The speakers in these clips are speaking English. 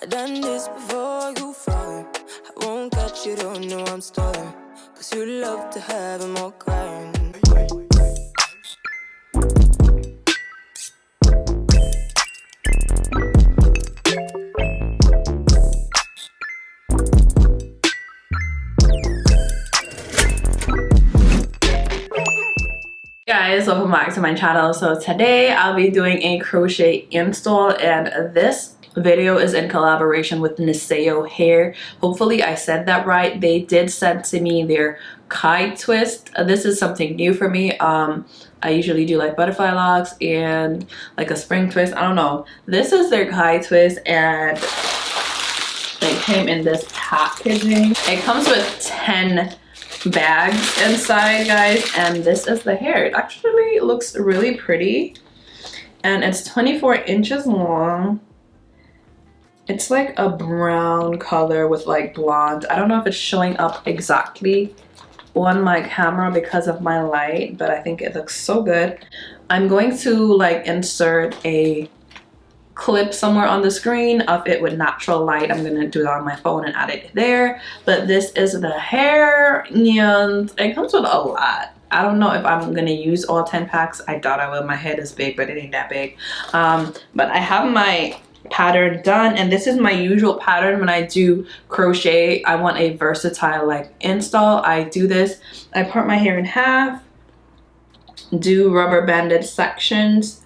I've done this before, you falling. I won't catch you, don't know I'm stalling. Cause you love to have them all crying. Guys, welcome back to my channel. So today I'll be doing a crochet install, and this video is in collaboration with Niseo Hair. Hopefully I said that right. They did send to me their kite twist. This is something new for me. I usually do like butterfly locks and like a spring twist. I don't know. This is their kite twist, and they came in this packaging. It comes with 10 bags inside, guys, and this is the hair. It actually looks really pretty, and it's 24 inches long. It's like a brown color with like blonde. I don't know if it's showing up exactly on my camera because of my light, but I think it looks so good. I'm going to like insert a clip somewhere on the screen of it with natural light. I'm gonna do that on my phone and add it there. But this is the hair, and it comes with a lot. I don't know if I'm gonna use all 10 packs. I doubt I will. My head is big, but it ain't that big. But I have my pattern done, and this is my usual pattern when I do crochet. I want a versatile like install. I do this. I part my hair in half, do rubber banded sections.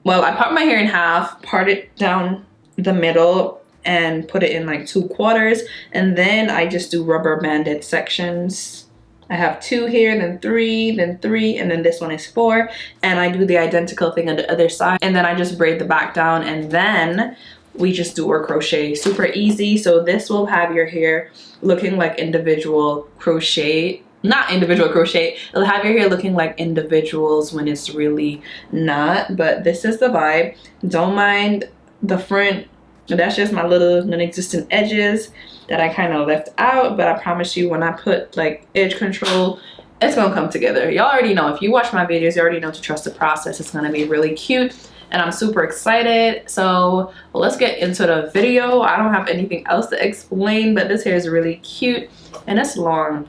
Well, I part my hair in half, part it down the middle, and put it in like 2/4, and then I just do rubber banded sections. I have 2 here, then 3, then 3, and then this one is 4, and I do the identical thing on the other side, and then I just braid the back down, and then we just do our crochet. Super easy. So this will have your hair looking like individual crochet. Not individual crochet, it'll have your hair looking like individuals when it's really not, but this is the vibe. Don't mind the front. That's just my little non-existent edges that I kind of left out, but I promise you when I put like edge control, it's gonna come together. Y'all already know. If you watch my videos, you already know to trust the process. It's gonna be really cute, and I'm super excited. So let's get into the video. I don't have anything else to explain, but this hair is really cute and it's long,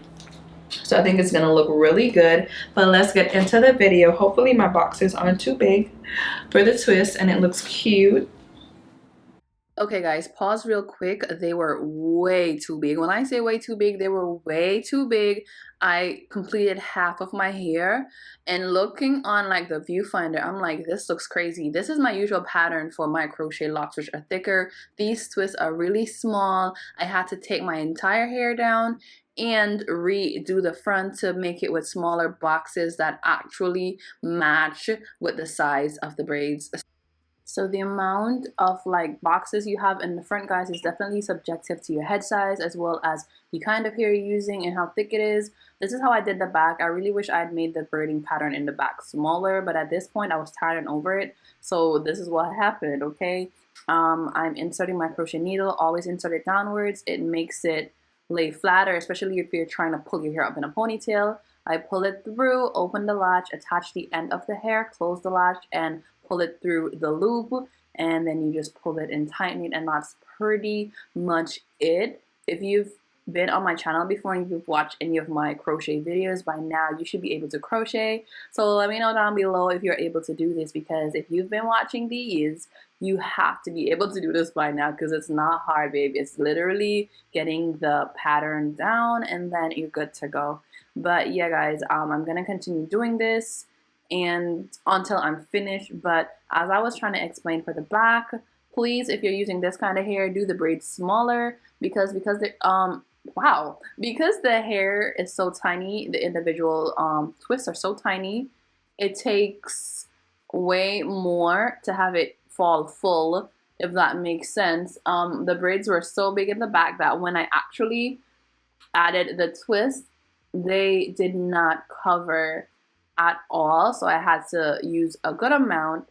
so I think it's gonna look really good. But let's get into the video. Hopefully my boxes aren't too big for the twist and it looks cute. Okay guys, pause real quick. They were way too big. When I say way too big, they were way too big. I completed half of my hair, and looking on like the viewfinder, I'm like, this looks crazy. This is my usual pattern for my crochet locks, which are thicker. These twists are really small. I had to take my entire hair down and redo the front to make it with smaller boxes that actually match with the size of the braids. So the amount of like boxes you have in the front, guys, is definitely subjective to your head size as well as the kind of hair you're using and how thick it is. This is how I did the back. I really wish I had made the braiding pattern in the back smaller, but at this point I was tired and over it. So this is what happened, okay? I'm inserting my crochet needle. Always insert it downwards. It makes it lay flatter, especially if you're trying to pull your hair up in a ponytail. I pull it through, open the latch, attach the end of the hair, close the latch, and pull it through the loop, and then you just pull it and tighten it, and that's pretty much it. If you've been on my channel before and you've watched any of my crochet videos, by now you should be able to crochet. So let me know down below if you're able to do this, because if you've been watching these, you have to be able to do this by now, because it's not hard, babe. It's literally getting the pattern down and then you're good to go. But yeah guys, I'm gonna continue doing this and until I'm finished. But as I was trying to explain for the back, please, if you're using this kind of hair, do the braids smaller, because the hair is so tiny, the individual twists are so tiny, it takes way more to have it fall full, if that makes sense. The braids were so big in the back that when I actually added the twist, they did not cover at all, so I had to use a good amount,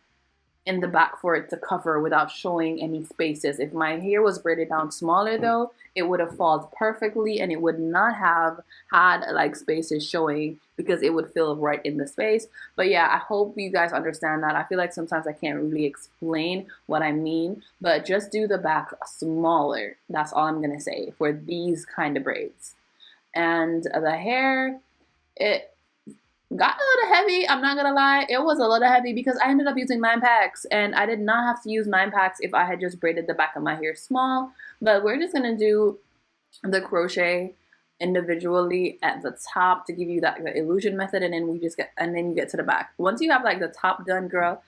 in the back for it to cover without showing any spaces. If my hair was braided down smaller though, it would have fallen perfectly and it would not have had like spaces showing because it would fill right in the space. But yeah, I hope you guys understand that. I feel like sometimes I can't really explain what I mean, but just do the back smaller. That's all I'm gonna say for these kind of braids. And the hair, it got a little heavy. I'm not gonna lie, it was a little heavy because I ended up using 9 packs, and I did not have to use 9 packs if I had just braided the back of my hair small. But we're just gonna do the crochet individually at the top to give you that illusion method, and then you get to the back. Once you have like the top done, girl,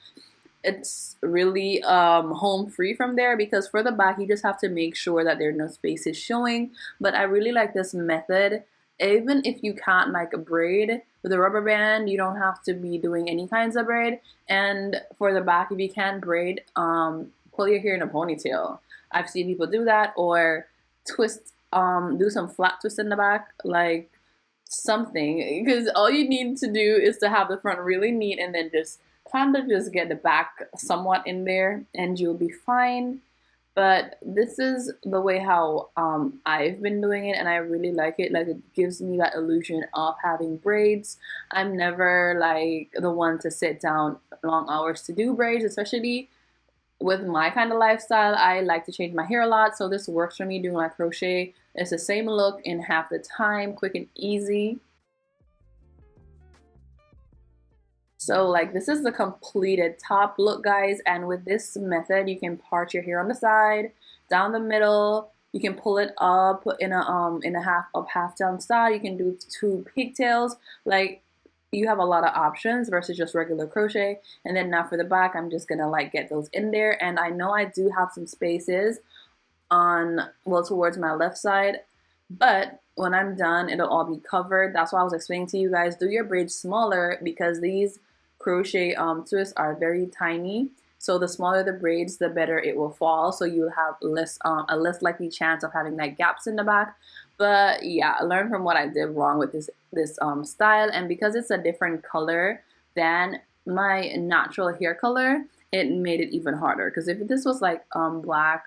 it's really home free from there, because for the back you just have to make sure that there are no spaces showing. But I really like this method. Even if you can't like braid with a rubber band, you don't have to be doing any kinds of braid. And for the back, if you can't braid, pull your hair in a ponytail. I've seen people do that, or twist, do some flat twist in the back, like something, because all you need to do is to have the front really neat and then just kind of just get the back somewhat in there and you'll be fine. But this is the way how I've been doing it, and I really like it. Like, it gives me that illusion of having braids. I'm never like the one to sit down long hours to do braids, especially with my kind of lifestyle. I like to change my hair a lot, so this works for me doing my crochet. It's the same look in half the time, quick and easy. So like, this is the completed top look, guys, and with this method you can part your hair on the side, down the middle. You can pull it up in a half up, half down style. You can do 2 pigtails. Like, you have a lot of options versus just regular crochet. And then now for the back, I'm just gonna like get those in there. And I know I do have some spaces on, well, towards my left side, but when I'm done, it'll all be covered. That's why I was explaining to you guys, do your braids smaller, because these crochet twists are very tiny. So the smaller the braids, the better it will fall. So you'll have a less likely chance of having like gaps in the back. But yeah, I learned from what I did wrong with this style, and because it's a different color than my natural hair color, it made it even harder. Because if this was like black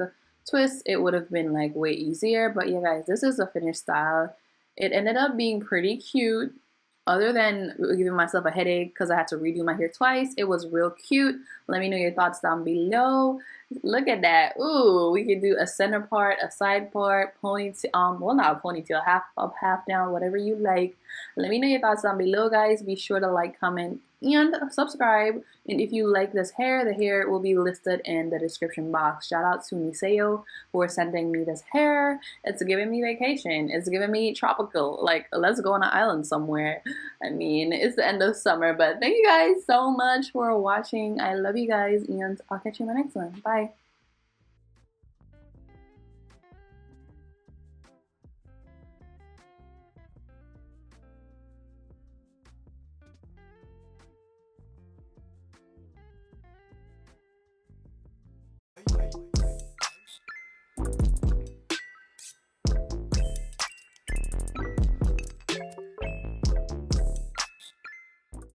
twist, it would have been like way easier. But yeah, guys, this is a finished style. It ended up being pretty cute. Other than giving myself a headache because I had to redo my hair twice, it was real cute. Let me know your thoughts down below. Look at that. Ooh, we could do a center part, a side part, ponytail, well, not a ponytail, half up, half down, whatever you like. Let me know your thoughts down below, guys. Be sure to like, comment, and subscribe. And if you like this hair, the hair will be listed in the description box. Shout out to Niseo for sending me this hair. It's giving me vacation. It's giving me tropical. Like, let's go on an island somewhere. I mean, it's the end of summer, but thank you guys so much for watching. I love you guys, and I'll catch you in the next one. Bye.